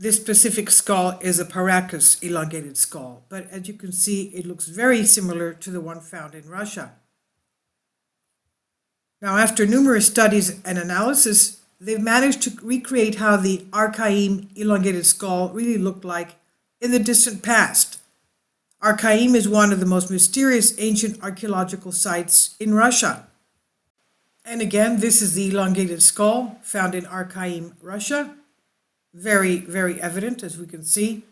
this specific skull is a Paracas elongated skull, but as you can see, it looks very similar to the one found in Russia. Now, after numerous studies and analysis, they've managed to recreate how the Archaim elongated skull really looked like in the distant past. Archaim is one of the most mysterious ancient archaeological sites in Russia. And again, this is the elongated skull found in Archaim, Russia. Very, very evident, as we can see.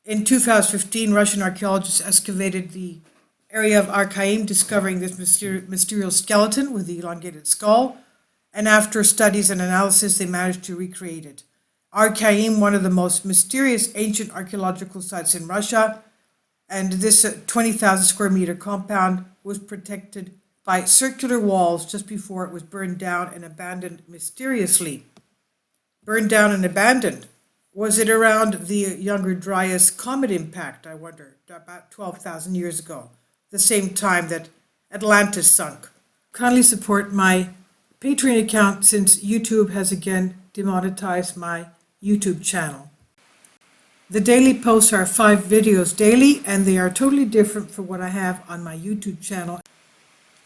In 2015, Russian archaeologists excavated the area of Archaim, discovering this mysterious skeleton with the elongated skull. And after studies and analysis, they managed to recreate it. Archaim, one of the most mysterious ancient archaeological sites in Russia, and this 20,000 square meter compound was protected by circular walls just before it was burned down and abandoned mysteriously. Burned down and abandoned. Was it around the Younger Dryas comet impact, I wonder, about 12,000 years ago, the same time that Atlantis sunk? Kindly support my Patreon account since YouTube has again demonetized my YouTube channel. The daily posts are 5 videos daily, and they are totally different from what I have on my YouTube channel.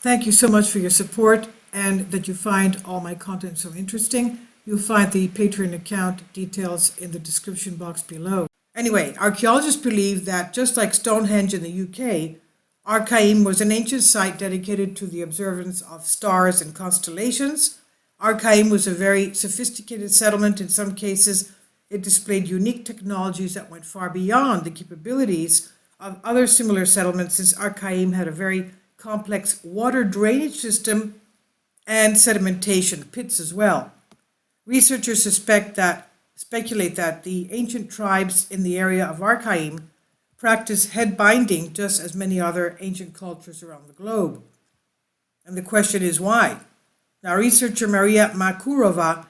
Thank you so much for your support and that you find all my content so interesting. You'll find the Patreon account details in the description box below. Anyway, archaeologists believe that just like Stonehenge in the UK, Archaim was an ancient site dedicated to the observance of stars and constellations. Archaim was a very sophisticated settlement. In some cases, it displayed unique technologies that went far beyond the capabilities of other similar settlements, since Archaim had a very complex water drainage system and sedimentation pits as well. Researchers speculate that the ancient tribes in the area of Archaim practiced head binding just as many other ancient cultures around the globe. And the question is why? Now, researcher Maria Makurova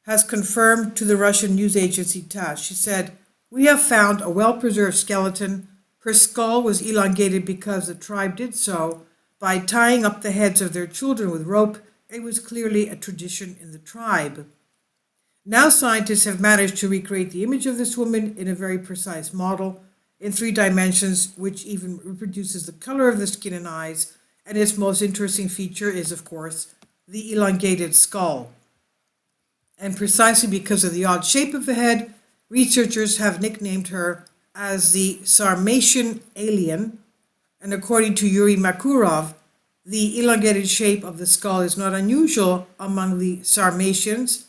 has confirmed to the Russian news agency TASS. She said, "We have found a well-preserved skeleton. Her skull was elongated because the tribe did so by tying up the heads of their children with rope. It was clearly a tradition in the tribe." Now scientists have managed to recreate the image of this woman in a very precise model in 3 dimensions, which even reproduces the color of the skin and eyes. And its most interesting feature is, of course, the elongated skull. And precisely because of the odd shape of the head, researchers have nicknamed her as the Sarmatian alien. And according to Yuri Makurov, the elongated shape of the skull is not unusual among the Sarmatians.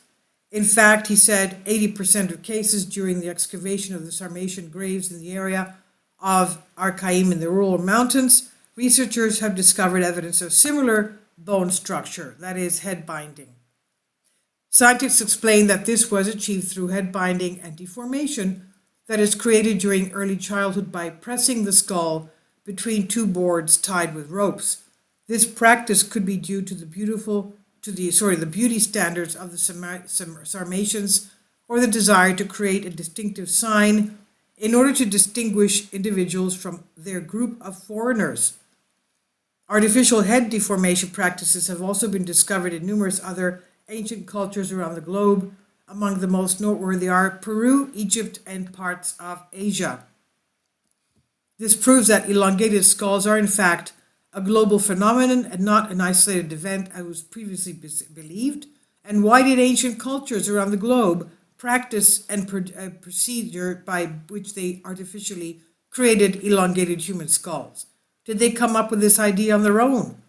In fact, he said 80% of cases during the excavation of the Sarmatian graves in the area of Archaim in the Ural Mountains, researchers have discovered evidence of similar bone structure, that is, head binding. Scientists explain that this was achieved through head binding and deformation that is created during early childhood by pressing the skull between 2 boards tied with ropes. This practice could be due to the beauty standards of the Sarmatians, or the desire to create a distinctive sign in order to distinguish individuals from their group of foreigners. Artificial head deformation practices have also been discovered in numerous other ancient cultures around the globe. Among the most noteworthy are Peru, Egypt, and parts of Asia. This proves that elongated skulls are in fact a global phenomenon and not an isolated event as was previously believed. And why did ancient cultures around the globe practice a procedure by which they artificially created elongated human skulls? Did they come up with this idea on their own?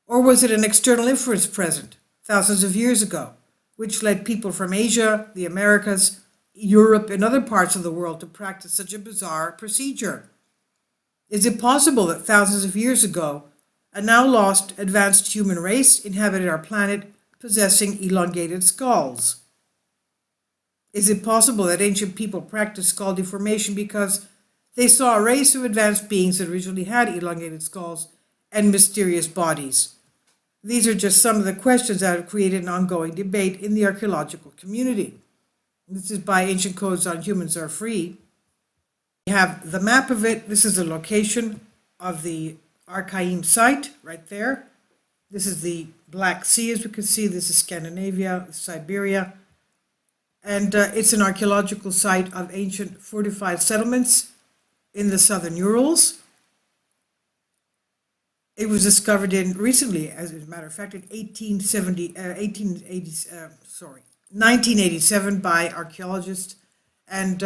Or was it an external influence present thousands of years ago, which led people from Asia, the Americas, Europe, and other parts of the world to practice such a bizarre procedure? Is it possible that thousands of years ago, a now lost advanced human race inhabited our planet possessing elongated skulls? Is it possible that ancient people practiced skull deformation because they saw a race of advanced beings that originally had elongated skulls and mysterious bodies? These are just some of the questions that have created an ongoing debate in the archaeological community. This is by Ancient Codes on Humans Are Free. We have the map of it. This is the location of the Archaim site right there. This is the Black Sea, as we can see. This is Scandinavia, Siberia. And it's an archaeological site of ancient fortified settlements in the southern Urals. It was discovered in recently, as a matter of fact, in 1987 by archaeologists. And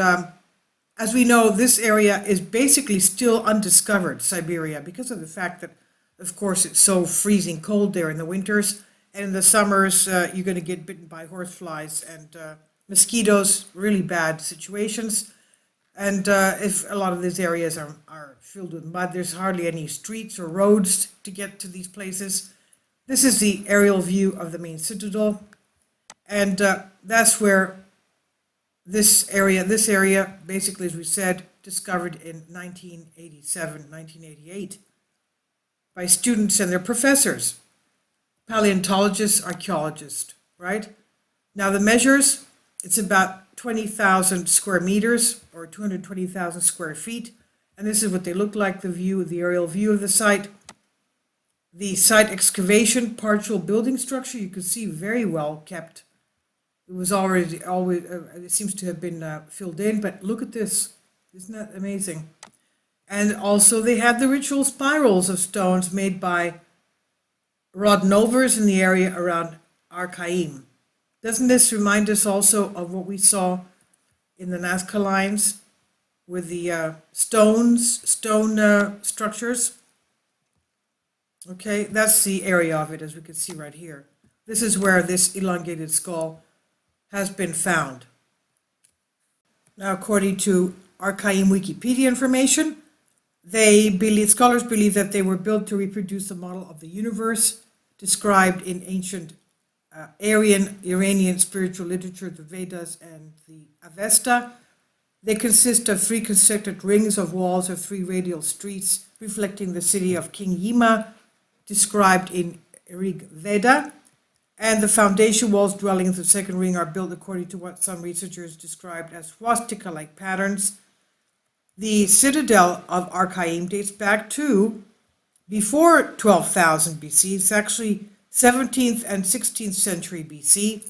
as we know, this area is basically still undiscovered, Siberia, because of the fact that, of course, it's so freezing cold there in the winters. And in the summers, you're going to get bitten by horseflies and mosquitoes, really bad situations. And if a lot of these areas are filled with mud, there's hardly any streets or roads to get to these places. This is the aerial view of the main citadel. And that's where this area, basically, as we said, discovered in 1987, 1988 by students and their professors, paleontologists, archaeologists, right? Now the measures, it's about 20,000 square meters or 220,000 square feet. And this is what they look like, the view, the aerial view of the site. The site excavation, partial building structure, you can see very well kept. It was already always, it seems to have been filled in, but look at this. Isn't that amazing? And also they had the ritual spirals of stones made by Rodnovers in the area around Archaim. Doesn't this remind us also of what we saw in the Nazca lines with the stone structures? Okay, that's the area of it, as we can see right here. This is where this elongated skull has been found. Now, according to Archaim Wikipedia information, scholars believe that they were built to reproduce the model of the universe described in ancient Iranian spiritual literature, the Vedas and the Avesta. They consist of 3 concentric rings of walls of 3 radial streets reflecting the city of King Yima, described in Rig Veda. And the foundation walls dwelling in the second ring are built according to what some researchers described as swastika-like patterns. The citadel of Archaim dates back to before 12,000 BC. It's actually 17th and 16th century BC.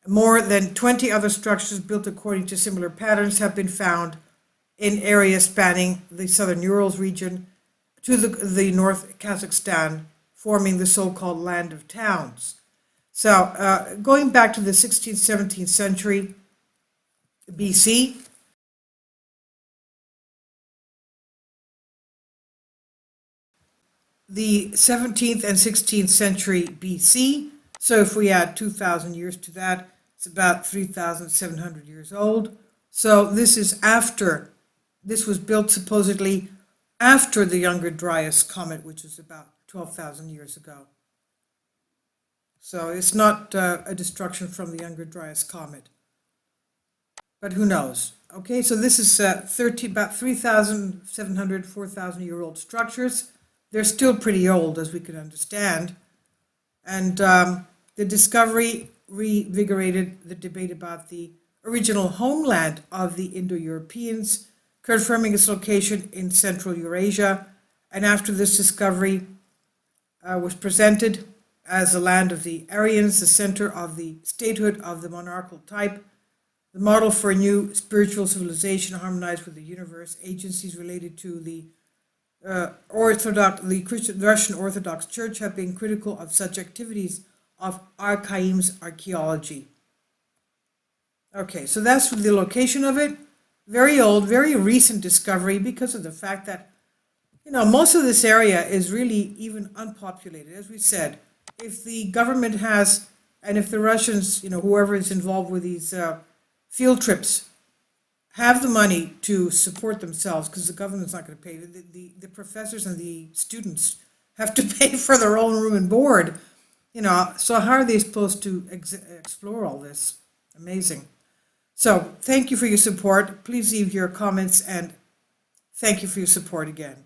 More than 20 other structures built according to similar patterns have been found in areas spanning the southern Urals region to the North Kazakhstan, forming the so-called land of towns. So going back to the 16th, 17th century BC, the 17th and 16th century BC, so if we add 2,000 years to that, it's about 3,700 years old. So this is after, this was built supposedly after the Younger Dryas comet, which was about 12,000 years ago. So it's not a destruction from the Younger Dryas comet. But who knows? Okay, so this is about 3,700, 4,000-year-old structures. They're still pretty old, as we can understand. And the discovery reinvigorated the debate about the original homeland of the Indo-Europeans, confirming its location in Central Eurasia. And after this discovery was presented as the land of the Aryans, the center of the statehood of the monarchical type, the model for a new spiritual civilization harmonized with the universe, agencies related to the Russian Orthodox Church have been critical of such activities of Archaim's archaeology. Okay, so that's the location of it. Very old, very recent discovery because of the fact that, most of this area is really even unpopulated. As we said, if the government has, and if the Russians, whoever is involved with these field trips, have the money to support themselves, because the government's not going to pay. The professors and the students have to pay for their own room and board. So how are they supposed to explore all this? Amazing. So thank you for your support. Please leave your comments, and thank you for your support again.